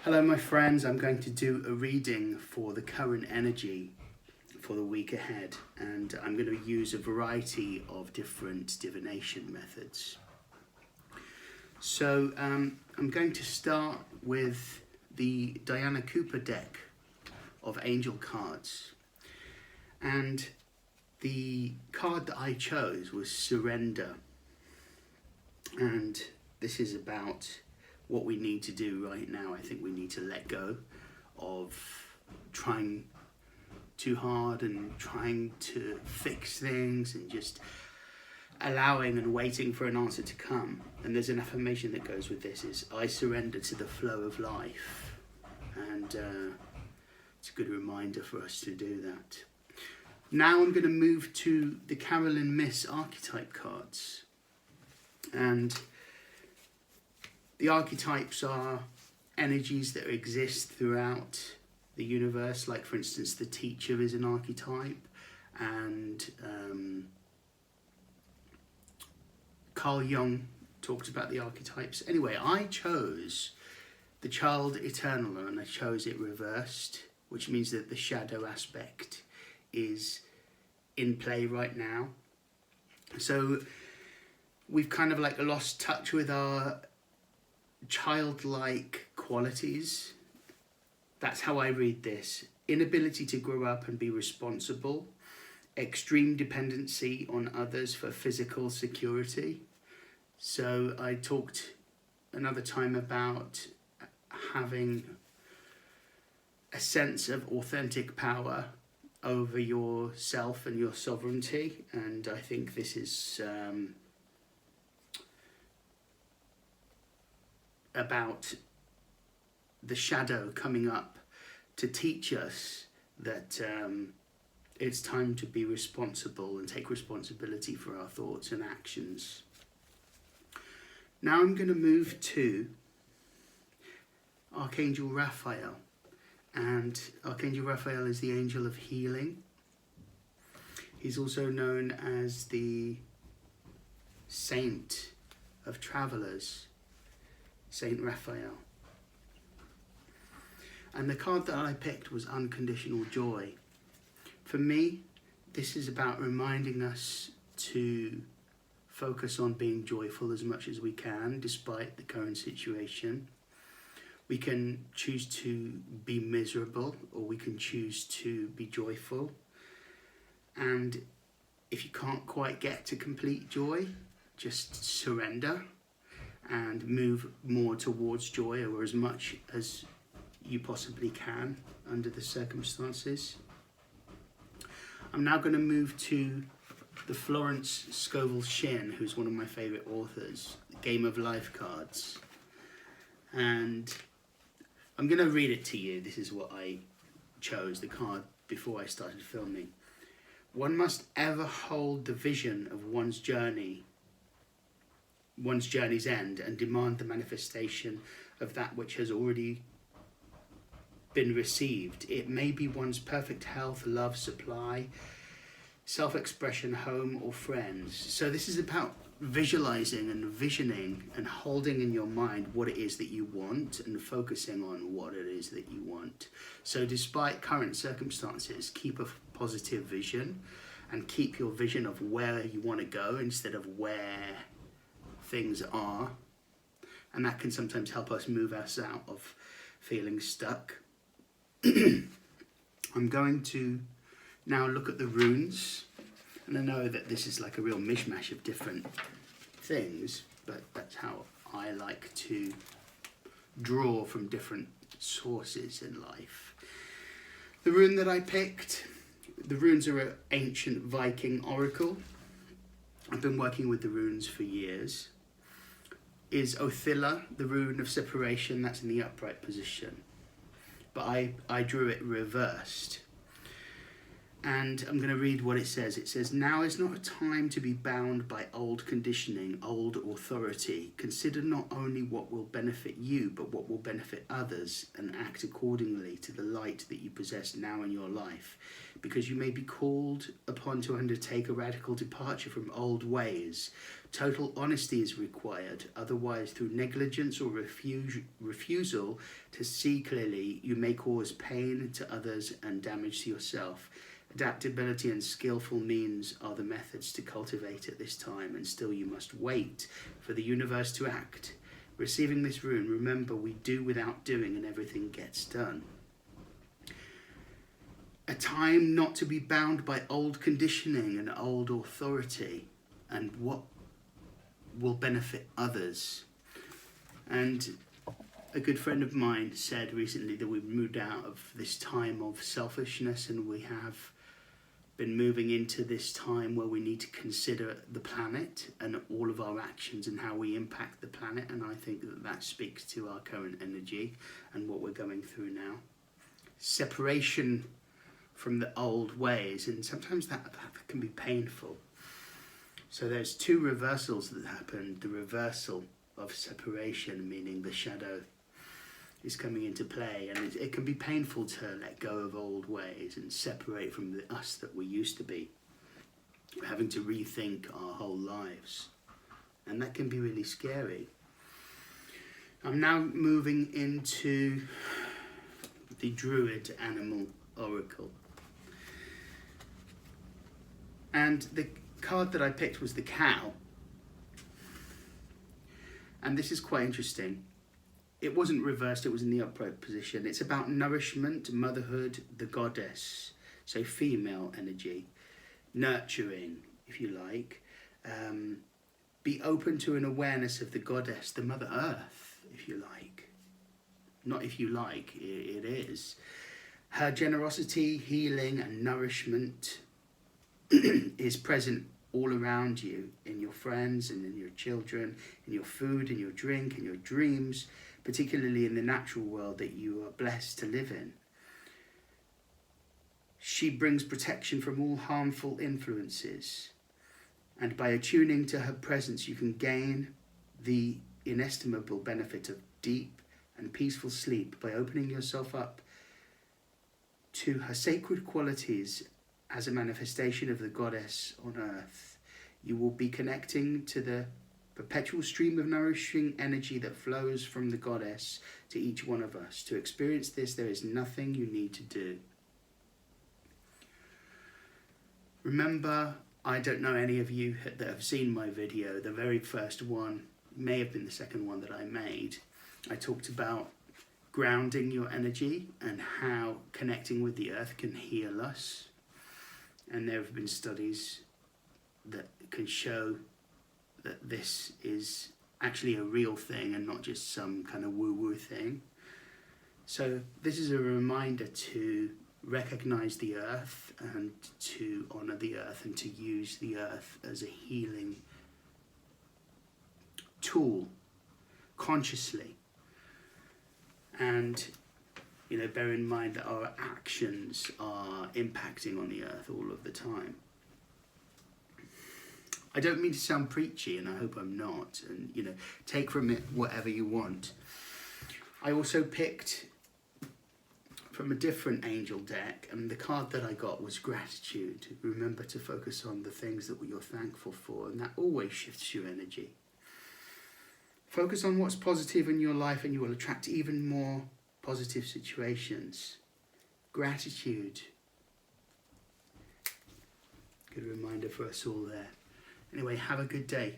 Hello my friends, I'm going to do a reading for the current energy for the week ahead, and I'm going to use a variety of different divination methods. So I'm going to start with the Diana Cooper deck of angel cards, and the card that I chose was Surrender, and this is about what we need to do right now. I think we need to let go of trying too hard and trying to fix things and just allowing and waiting for an answer to come. And there's an affirmation that goes with this, is I surrender to the flow of life. And it's a good reminder for us to do that. Now I'm going to move to the Carolyn Miss archetype cards. And the archetypes are energies that exist throughout the universe, like for instance the teacher is an archetype, and Carl Jung talked about the archetypes. Anyway, I chose the child eternal, and I chose it reversed, which means that the shadow aspect is in play right now. So we've kind of like lost touch with our childlike qualities. That's how I read this. Inability to grow up and be responsible, extreme dependency on others for physical security. So I talked another time about having a sense of authentic power over yourself and your sovereignty, and I think this is about the shadow coming up to teach us that it's time to be responsible and take responsibility for our thoughts and actions. Now I'm going to move to Archangel Raphael, and Archangel Raphael is the angel of healing. He's also known as the saint of travelers, Saint Raphael. And the card that I picked was Unconditional Joy. For me, this is about reminding us to focus on being joyful as much as we can, despite the current situation. We can choose to be miserable, or we can choose to be joyful. And if you can't quite get to complete joy, just surrender and move more towards joy, or as much as you possibly can under the circumstances. I'm now going to move to the Florence Scovel Shinn, who's one of my favourite authors, Game of Life cards. And I'm going to read it to you. This is what I chose, the card, before I started filming. One must ever hold the vision of one's journey's end, and demand the manifestation of that which has already been received. It may be one's perfect health, love, supply, self-expression, home, or friends. So this is about visualizing and visioning and holding in your mind what it is that you want and focusing on what it is that you want. So despite current circumstances, keep a positive vision and keep your vision of where you want to go instead of where things are. And that can sometimes help us move us out of feeling stuck. I'm going to now look at the runes, and I know that this is like a real mishmash of different things, but that's how I like to draw from different sources in life. The rune that I picked, the runes are an ancient Viking oracle. I've been working with the runes for years. Is Othilla, the rune of separation, that's in the upright position. But I drew it reversed. And I'm going to read what it says. It says, "Now is not a time to be bound by old conditioning, old authority. Consider not only what will benefit you, but what will benefit others, and act accordingly to the light that you possess now in your life. Because you may be called upon to undertake a radical departure from old ways. Total honesty is required. Otherwise, through negligence or refusal to see clearly, you may cause pain to others and damage to yourself. Adaptability and skillful means are the methods to cultivate at this time, and still you must wait for the universe to act. Receiving this rune, remember we do without doing and everything gets done. A time not to be bound by old conditioning and old authority, and what will benefit others." And a good friend of mine said recently that we've moved out of this time of selfishness, and we have been moving into this time where we need to consider the planet and all of our actions and how we impact the planet. And I think that that speaks to our current energy and what we're going through now. Separation from the old ways, and sometimes that can be painful. So there's two reversals that happen. The reversal of separation, meaning the shadow is coming into play, and it can be painful to let go of old ways and separate from the us that we used to be. We're having to rethink our whole lives, and that can be really scary. I'm now moving into the Druid animal oracle, and the card that I picked was the cow, and this is quite interesting. It wasn't reversed, it was in the upright position. It's about nourishment, motherhood, the goddess, so female energy, nurturing, if you like. Be open to an awareness of the goddess, the Mother Earth, if you like. Not if you like, it is. Her generosity, healing and nourishment is present all around you, in your friends and in your children, in your food, in your drink, in your dreams, particularly in the natural world that you are blessed to live in. She brings protection from all harmful influences, and by attuning to her presence you can gain the inestimable benefit of deep and peaceful sleep by opening yourself up to her sacred qualities as a manifestation of the goddess on earth. You will be connecting to the perpetual stream of nourishing energy that flows from the goddess to each one of us. To experience this, there is nothing you need to do. Remember, I don't know any of you that have seen my video. The very first one, may have been the second one that I made. I talked about grounding your energy and how connecting with the earth can heal us. And there have been studies that can show that this is actually a real thing and not just some kind of woo-woo thing. So this is a reminder to recognize the earth and to honor the earth and to use the earth as a healing tool consciously. And bear in mind that our actions are impacting on the earth all of the time. I don't mean to sound preachy, and I hope I'm not, and take from it whatever you want. I also picked from a different angel deck, and the card that I got was gratitude. Remember to focus on the things that you're thankful for, and that always shifts your energy. Focus on what's positive in your life and you will attract even more positive situations. Gratitude. Good reminder for us all there. Anyway, have a good day.